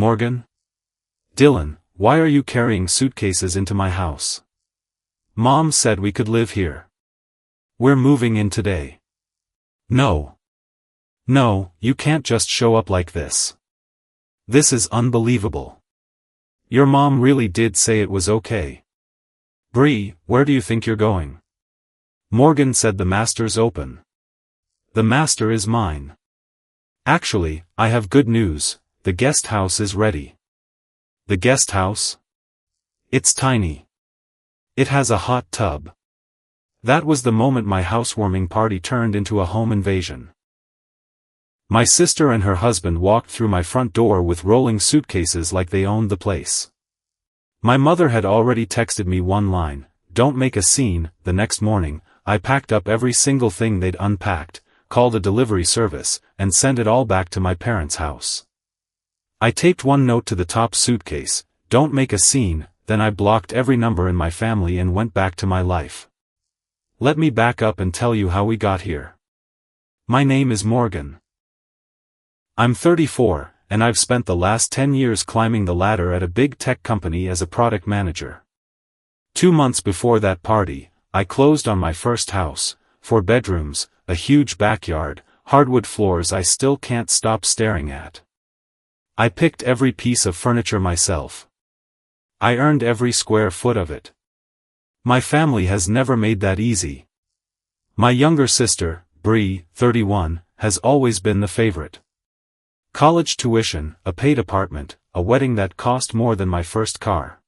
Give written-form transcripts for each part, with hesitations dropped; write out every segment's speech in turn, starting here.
Morgan? Dylan, why are you carrying suitcases into my house? Mom said we could live here. We're moving in today. No. No, you can't just show up like this. This is unbelievable. Your mom really did say it was okay. Bree, where do you think you're going? Morgan said the master's open. The master is mine. Actually, I have good news, the guest house is ready. The guest house? It's tiny. It has a hot tub. That was the moment my housewarming party turned into a home invasion. My sister and her husband walked through my front door with rolling suitcases like they owned the place. My mother had already texted me one line, "Don't make a scene." The next morning, I packed up every single thing they'd unpacked, called a delivery service, and sent it all back to my parents' house. I taped one note to the top suitcase, "Don't make a scene," then I blocked every number in my family and went back to my life. Let me back up and tell you how we got here. My name is Morgan. I'm 34, and I've spent the last 10 years climbing the ladder at a big tech company as a product manager. 2 months before that party, I closed on my first house, 4 bedrooms, a huge backyard, hardwood floors I still can't stop staring at. I picked every piece of furniture myself. I earned every square foot of it. My family has never made that easy. My younger sister, Bree, 31, has always been the favorite. College tuition, a paid apartment, a wedding that cost more than my first car.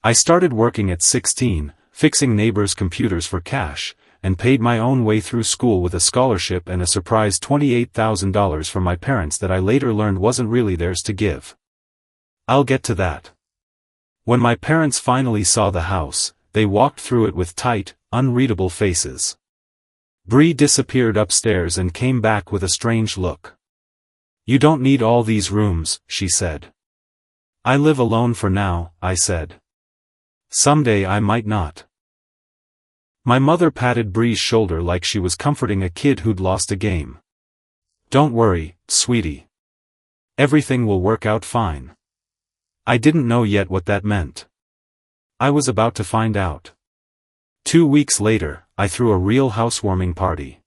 I started working at 16, fixing neighbors' computers for cash, and paid my own way through school with a scholarship and a surprise $28,000 from my parents that I later learned wasn't really theirs to give. I'll get to that. When my parents finally saw the house, they walked through it with tight, unreadable faces. Bree disappeared upstairs and came back with a strange look. "You don't need all these rooms," she said. "I live alone for now," I said. "Someday I might not." My mother patted Bree's shoulder like she was comforting a kid who'd lost a game. "Don't worry, sweetie. Everything will work out fine." I didn't know yet what that meant. I was about to find out. 2 weeks later, I threw a real housewarming party.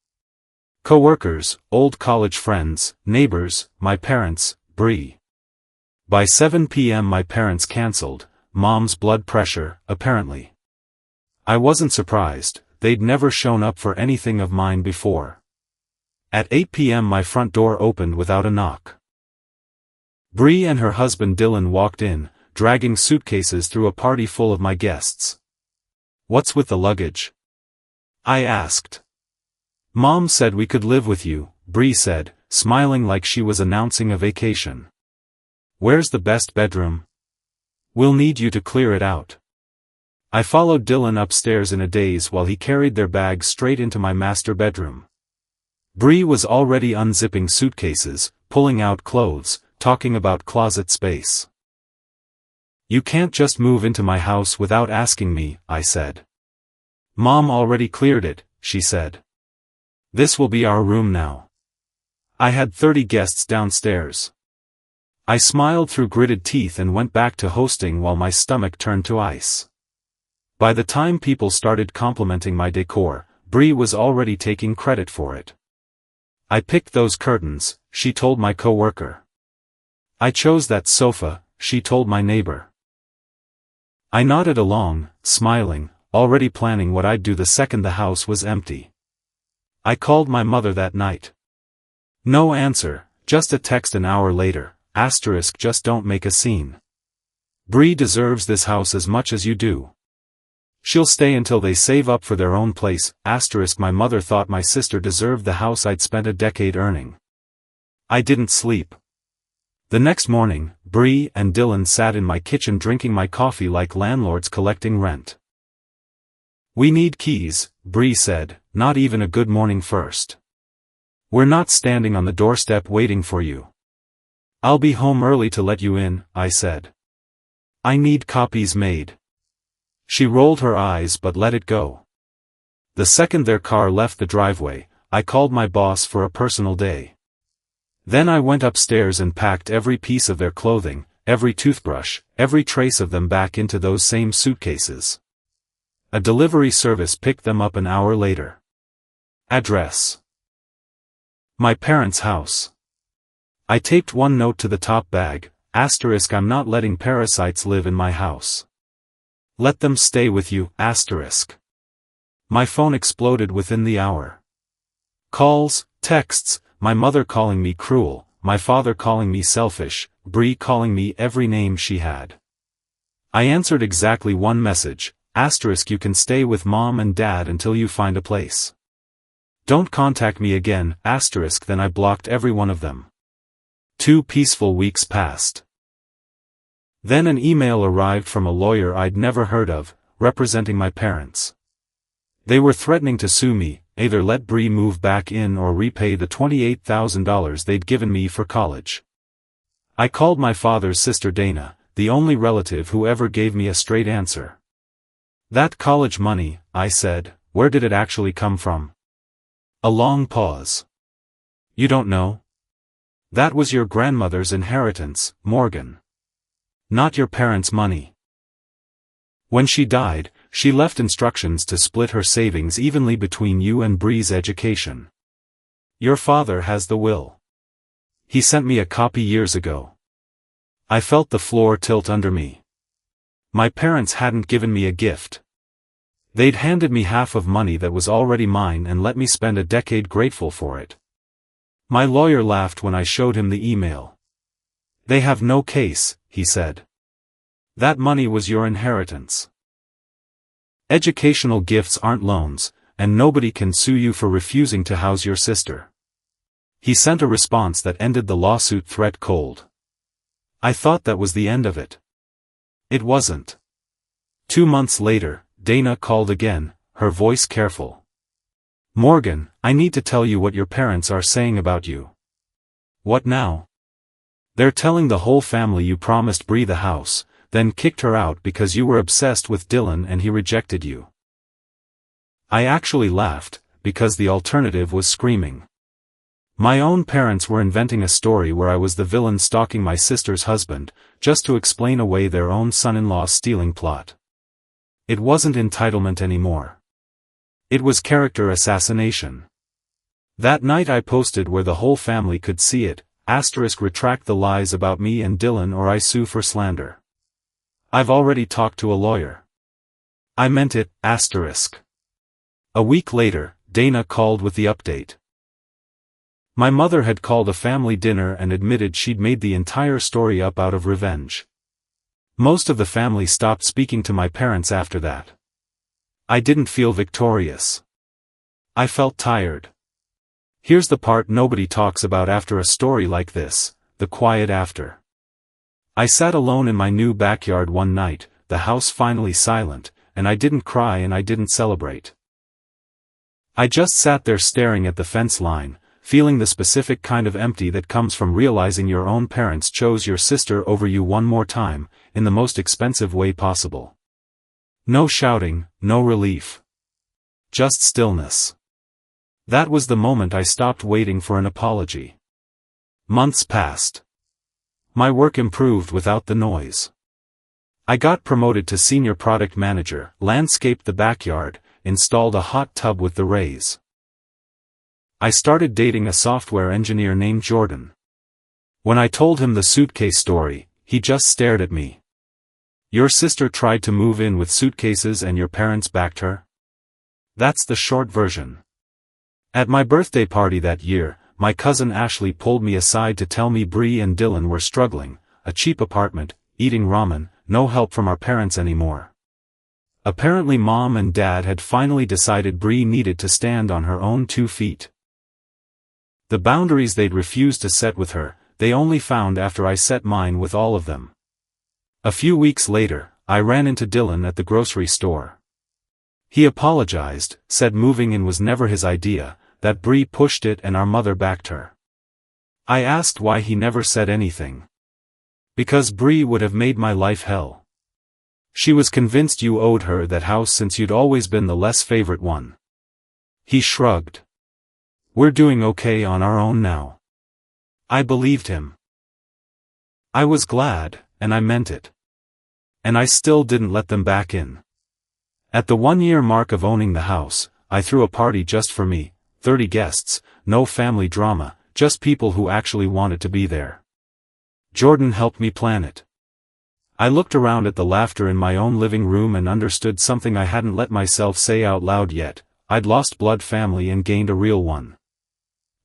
Coworkers, old college friends, neighbors, my parents, Bree. By 7 p.m. my parents canceled, Mom's blood pressure, apparently. I wasn't surprised, they'd never shown up for anything of mine before. At 8 p.m. my front door opened without a knock. Bree and her husband Dylan walked in, dragging suitcases through a party full of my guests. "What's with the luggage?" I asked. "Mom said we could live with you," Bree said, smiling like she was announcing a vacation. "Where's the best bedroom? We'll need you to clear it out." I followed Dylan upstairs in a daze while he carried their bags straight into my master bedroom. Bree was already unzipping suitcases, pulling out clothes, talking about closet space. "You can't just move into my house without asking me," I said. "Mom already cleared it," she said. "This will be our room now." I had 30 guests downstairs. I smiled through gritted teeth and went back to hosting while my stomach turned to ice. By the time people started complimenting my decor, Bree was already taking credit for it. "I picked those curtains," she told my coworker. "I chose that sofa," she told my neighbor. I nodded along, smiling, already planning what I'd do the second the house was empty. I called my mother that night. No answer, just a text an hour later, *, just don't make a scene. Bree deserves this house as much as you do. She'll stay until they save up for their own place, *. My mother thought my sister deserved the house I'd spent a decade earning. I didn't sleep. The next morning, Bree and Dylan sat in my kitchen drinking my coffee like landlords collecting rent. "We need keys," Bree said, "not even a good morning first. We're not standing on the doorstep waiting for you." "I'll be home early to let you in," I said. "I need copies made." She rolled her eyes but let it go. The second their car left the driveway, I called my boss for a personal day. Then I went upstairs and packed every piece of their clothing, every toothbrush, every trace of them back into those same suitcases. A delivery service picked them up an hour later. Address: my parents' house. I taped one note to the top bag, *, I'm not letting parasites live in my house. Let them stay with you, *. My phone exploded within the hour. Calls, texts, my mother calling me cruel, my father calling me selfish, Bree calling me every name she had. I answered exactly one message, *, you can stay with mom and dad until you find a place. Don't contact me again, *, then I blocked every one of them. 2 peaceful weeks passed. Then an email arrived from a lawyer I'd never heard of, representing my parents. They were threatening to sue me, either let Bree move back in or repay the $28,000 they'd given me for college. I called my father's sister Dana, the only relative who ever gave me a straight answer. That college money, I said, where did it actually come from? A long pause. You don't know? That was your grandmother's inheritance, Morgan. Not your parents' money. When she died, she left instructions to split her savings evenly between you and Bree's education. Your father has the will. He sent me a copy years ago. I felt the floor tilt under me. My parents hadn't given me a gift. They'd handed me half of money that was already mine and let me spend a decade grateful for it. My lawyer laughed when I showed him the email. They have no case, he said. That money was your inheritance. Educational gifts aren't loans, and nobody can sue you for refusing to house your sister. He sent a response that ended the lawsuit threat cold. I thought that was the end of it. It wasn't. 2 months later, Dana called again, her voice careful. Morgan, I need to tell you what your parents are saying about you. What now? They're telling the whole family you promised Bree the house, then kicked her out because you were obsessed with Dylan and he rejected you. I actually laughed, because the alternative was screaming. My own parents were inventing a story where I was the villain stalking my sister's husband, just to explain away their own son-in-law stealing plot. It wasn't entitlement anymore. It was character assassination. That night I posted where the whole family could see it, *, retract the lies about me and Dylan or I sue for slander. I've already talked to a lawyer. I meant it, *. A week later, Dana called with the update. My mother had called a family dinner and admitted she'd made the entire story up out of revenge. Most of the family stopped speaking to my parents after that. I didn't feel victorious. I felt tired. Here's the part nobody talks about after a story like this, the quiet after. I sat alone in my new backyard one night, the house finally silent, and I didn't cry and I didn't celebrate. I just sat there staring at the fence line, feeling the specific kind of empty that comes from realizing your own parents chose your sister over you one more time, in the most expensive way possible. No shouting, no relief. Just stillness. That was the moment I stopped waiting for an apology. Months passed. My work improved without the noise. I got promoted to senior product manager, landscaped the backyard, installed a hot tub with the rays. I started dating a software engineer named Jordan. When I told him the suitcase story, he just stared at me. Your sister tried to move in with suitcases and your parents backed her? That's the short version. At my birthday party that year, my cousin Ashley pulled me aside to tell me Bree and Dylan were struggling, a cheap apartment, eating ramen, no help from our parents anymore. Apparently mom and dad had finally decided Bree needed to stand on her own 2 feet. The boundaries they'd refused to set with her, they only found after I set mine with all of them. A few weeks later, I ran into Dylan at the grocery store. He apologized, said moving in was never his idea, that Bree pushed it and our mother backed her. I asked why he never said anything. Because Bree would have made my life hell. She was convinced you owed her that house since you'd always been the less favorite one. He shrugged. We're doing okay on our own now. I believed him. I was glad, and I meant it. And I still didn't let them back in. At the 1-year mark of owning the house, I threw a party just for me, 30 guests, no family drama, just people who actually wanted to be there. Jordan helped me plan it. I looked around at the laughter in my own living room and understood something I hadn't let myself say out loud yet: I'd lost blood family and gained a real one.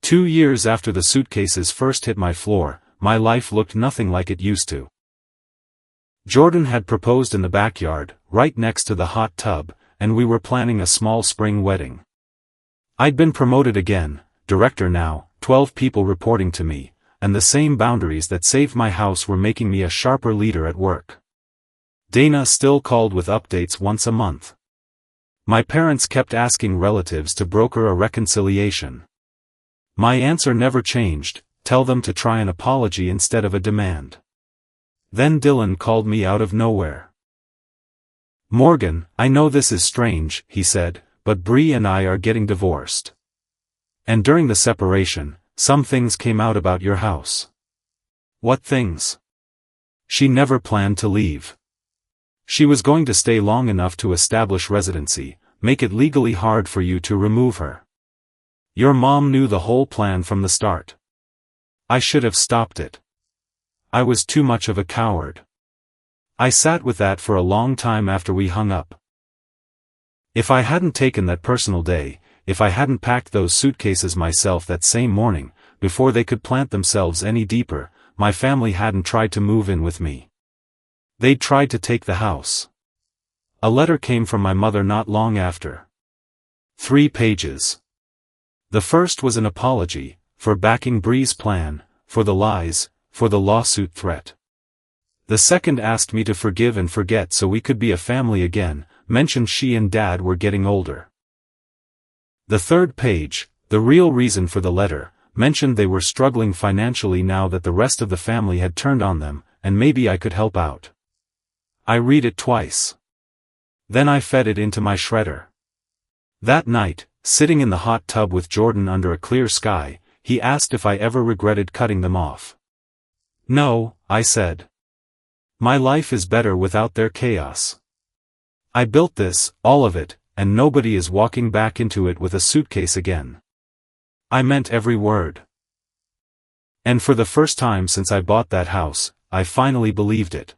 2 years after the suitcases first hit my floor, my life looked nothing like it used to. Jordan had proposed in the backyard, right next to the hot tub, and we were planning a small spring wedding. I'd been promoted again, director now, 12 people reporting to me, and the same boundaries that saved my house were making me a sharper leader at work. Dana still called with updates once a month. My parents kept asking relatives to broker a reconciliation. My answer never changed: tell them to try an apology instead of a demand. Then Dylan called me out of nowhere. "Morgan, I know this is strange," he said, "but Bree and I are getting divorced. And during the separation, some things came out about your house." "What things?" "She never planned to leave. She was going to stay long enough to establish residency, make it legally hard for you to remove her. Your mom knew the whole plan from the start. I should have stopped it. I was too much of a coward." I sat with that for a long time after we hung up. If I hadn't taken that personal day, if I hadn't packed those suitcases myself that same morning, before they could plant themselves any deeper, my family hadn't tried to move in with me. They'd tried to take the house. A letter came from my mother not long after. 3 pages. The first was an apology, for backing Bree's plan, for the lies, for the lawsuit threat. The second asked me to forgive and forget so we could be a family again, mentioned she and Dad were getting older. The third page, the real reason for the letter, mentioned they were struggling financially now that the rest of the family had turned on them, and maybe I could help out. I read it twice. Then I fed it into my shredder. That night, sitting in the hot tub with Jordan under a clear sky, he asked if I ever regretted cutting them off. "No," I said. "My life is better without their chaos. I built this, all of it, and nobody is walking back into it with a suitcase again." I meant every word. And for the first time since I bought that house, I finally believed it.